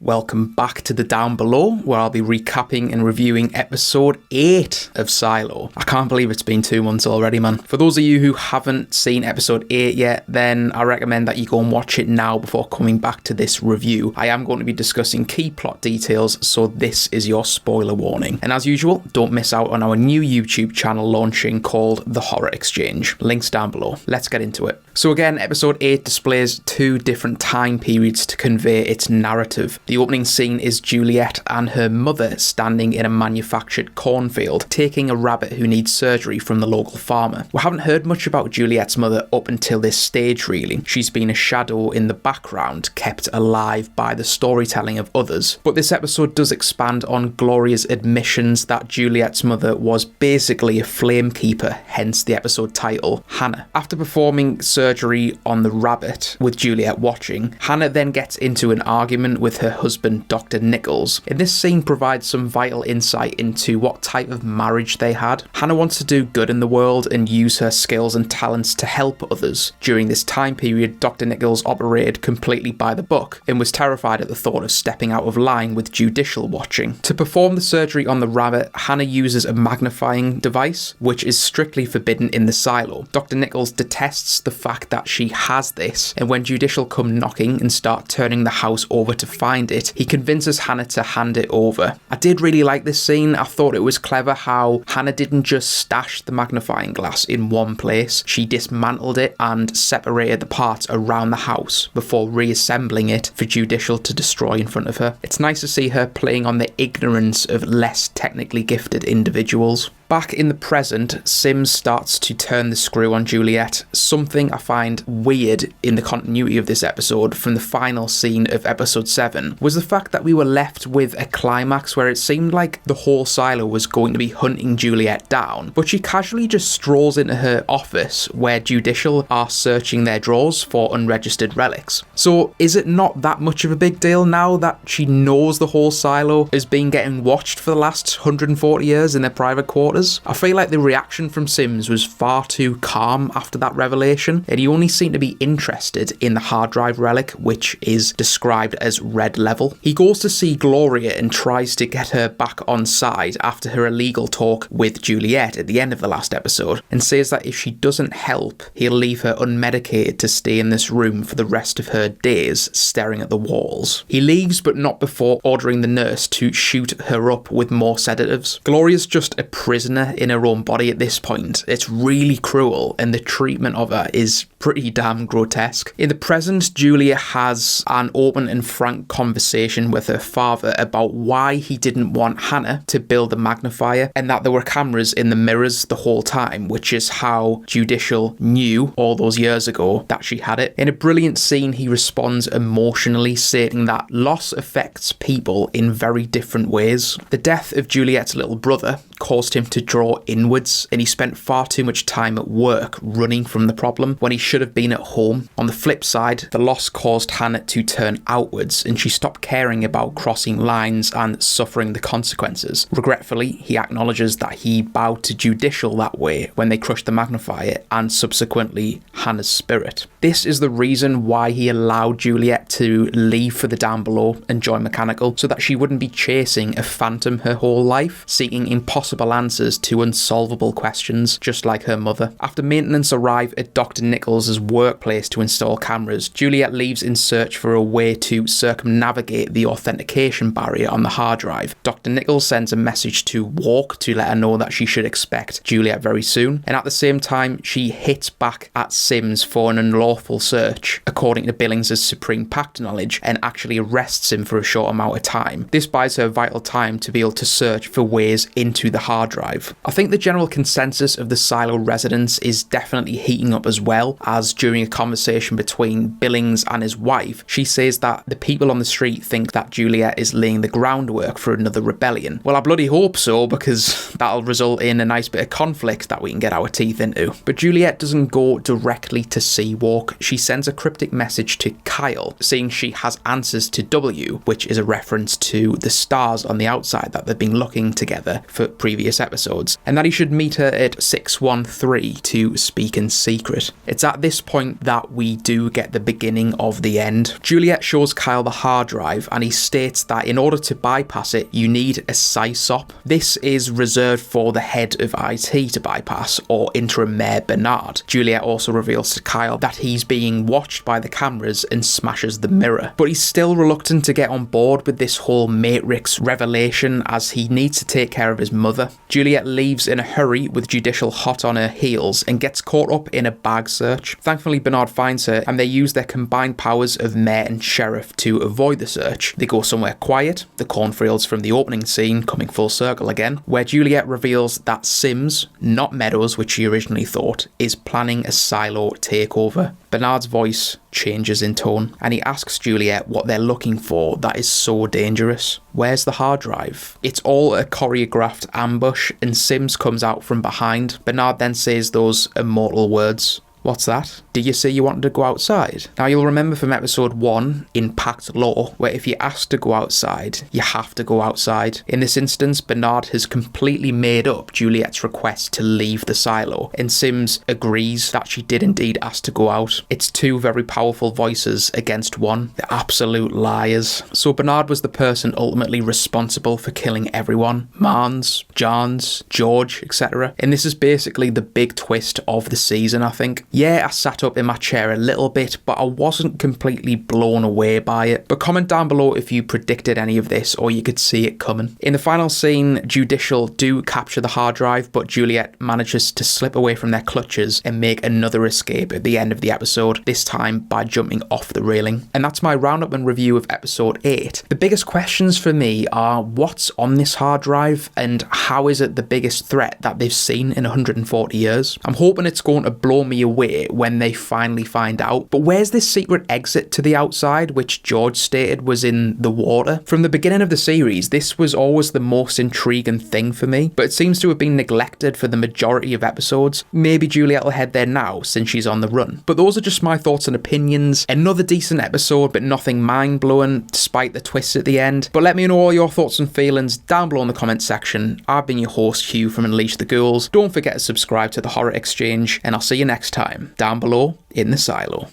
Welcome back to the Down Below, where I'll be recapping and reviewing episode 8 of Silo. I can't believe it's been 2 months already, man. For those of you who haven't seen episode 8 yet, then I recommend that you go and watch it now before coming back to this review. I am going to be discussing key plot details, so this is your spoiler warning. And as usual, don't miss out on our new YouTube channel launching called The Horror Exchange. Links down below. Let's get into it. So again, episode 8 displays 2 different time periods to convey its narrative. The opening scene is Juliet and her mother standing in a manufactured cornfield, taking a rabbit who needs surgery from the local farmer. We haven't heard much about Juliet's mother up until this stage, really. She's been a shadow in the background, kept alive by the storytelling of others. But this episode does expand on Gloria's admissions that Juliet's mother was basically a flame keeper, hence the episode title, Hannah. After performing surgery on the rabbit, with Juliet watching, Hannah then gets into an argument with her husband, Dr. Nichols. And this scene provides some vital insight into what type of marriage they had. Hannah wants to do good in the world and use her skills and talents to help others. During this time period, Dr. Nichols operated completely by the book and was terrified at the thought of stepping out of line with judicial watching. To perform the surgery on the rabbit, Hannah uses a magnifying device, which is strictly forbidden in the silo. Dr. Nichols detests the fact that she has this, and when judicial come knocking and start turning the house over to find it, he convinces Hannah to hand it over. I did really like this scene. I thought it was clever how Hannah didn't just stash the magnifying glass in one place. She dismantled it and separated the parts around the house before reassembling it for judicial to destroy in front of her. It's nice to see her playing on the ignorance of less technically gifted individuals. Back in the present, Sims starts to turn the screw on Juliet. Something I find weird in the continuity of this episode from the final scene of episode 7 was the fact that we were left with a climax where it seemed like the whole silo was going to be hunting Juliet down, but she casually just strolls into her office where judicial are searching their drawers for unregistered relics. So is it not that much of a big deal now that she knows the whole silo has been getting watched for the last 140 years in their private quarters? I feel like the reaction from Sims was far too calm after that revelation, and he only seemed to be interested in the hard drive relic, which is described as red level. He goes to see Gloria and tries to get her back on side after her illegal talk with Juliet at the end of the last episode, and says that if she doesn't help, he'll leave her unmedicated to stay in this room for the rest of her days, staring at the walls. He leaves, but not before ordering the nurse to shoot her up with more sedatives. Gloria's just a prisoner in her own body at this point. It's really cruel, and the treatment of her is pretty damn grotesque. In the present, Julia has an open and frank conversation with her father about why he didn't want Hannah to build the magnifier, and that there were cameras in the mirrors the whole time, which is how judicial knew all those years ago that she had it. In a brilliant scene, he responds emotionally, stating that loss affects people in very different ways. The death of Juliet's little brother caused him to draw inwards, and he spent far too much time at work running from the problem when he should have been at home. On the flip side, the loss caused Hannah to turn outwards, and she stopped caring about crossing lines and suffering the consequences. Regretfully, he acknowledges that he bowed to judicial that way when they crushed the magnifier and subsequently Hannah's spirit. This is the reason why he allowed Juliet to leave for the Down Below and join Mechanical, so that she wouldn't be chasing a phantom her whole life, seeking impossible answers to unsolvable questions, just like her mother. After maintenance arrive at Dr. Nichols' workplace to install cameras, Juliet leaves in search for a way to circumnavigate the authentication barrier on the hard drive. Dr. Nichols sends a message to Walk to let her know that she should expect Juliet very soon, and at the same time she hits back at Sims for an unlawful search, according to Billings' Supreme Pact knowledge, and actually arrests him for a short amount of time. This buys her vital time to be able to search for ways into the hard drive. I think the general consensus of the silo residents is definitely heating up as well, as during a conversation between Billings and his wife, she says that the people on the street think that Juliet is laying the groundwork for another rebellion. Well, I bloody hope so, because that'll result in a nice bit of conflict that we can get our teeth into. But Juliet doesn't go directly to see Walk. She sends a cryptic message to Kyle, saying she has answers to W, which is a reference to the stars on the outside that they've been looking together for previous episodes. episodes, and that he should meet her at 613 to speak in secret. It's at this point that we do get the beginning of the end. Juliet shows Kyle the hard drive, and he states that in order to bypass it, you need a SysOp. This is reserved for the head of IT to bypass, or interim mayor Bernard. Juliet also reveals to Kyle that he's being watched by the cameras and smashes the mirror, but he's still reluctant to get on board with this whole Matrix revelation as he needs to take care of his mother. Juliet leaves in a hurry with Judicial hot on her heels and gets caught up in a bag search. Thankfully, Bernard finds her and they use their combined powers of mayor and sheriff to avoid the search. They go somewhere quiet, the cornfields from the opening scene coming full circle again, where Juliet reveals that Sims, not Meadows, which she originally thought, is planning a silo takeover. Bernard's voice changes in tone, and he asks Juliet what they're looking for that is so dangerous. Where's the hard drive? It's all a choreographed ambush, and Sims comes out from behind. Bernard then says those immortal words. What's that? Did you say you wanted to go outside? Now, you'll remember from episode 1 in Pact Law, where if you're asked to go outside, you have to go outside. In this instance, Bernard has completely made up Juliet's request to leave the silo, and Sims agrees that she did indeed ask to go out. It's two very powerful voices against one. They're absolute liars. So Bernard was the person ultimately responsible for killing everyone. Marnes, Johns, George, etc. And this is basically the big twist of the season, I think. Yeah, I sat up in my chair a little bit, but I wasn't completely blown away by it. But comment down below if you predicted any of this or you could see it coming. In the final scene, Judicial do capture the hard drive, but Juliet manages to slip away from their clutches and make another escape at the end of the episode, this time by jumping off the railing. And that's my roundup and review of episode 8. The biggest questions for me are what's on this hard drive and how is it the biggest threat that they've seen in 140 years? I'm hoping it's going to blow me away when they finally find out. But where's this secret exit to the outside, which George stated was in the water? From the beginning of the series, this was always the most intriguing thing for me, but it seems to have been neglected for the majority of episodes. Maybe Juliet will head there now since she's on the run. But those are just my thoughts and opinions. Another decent episode, but nothing mind-blowing despite the twist at the end. But let me know all your thoughts and feelings down below in the comment section. I've been your host, Hugh from Unleash the Ghouls. Don't forget to subscribe to the Horror Exchange, and I'll see you next time down below in the silo.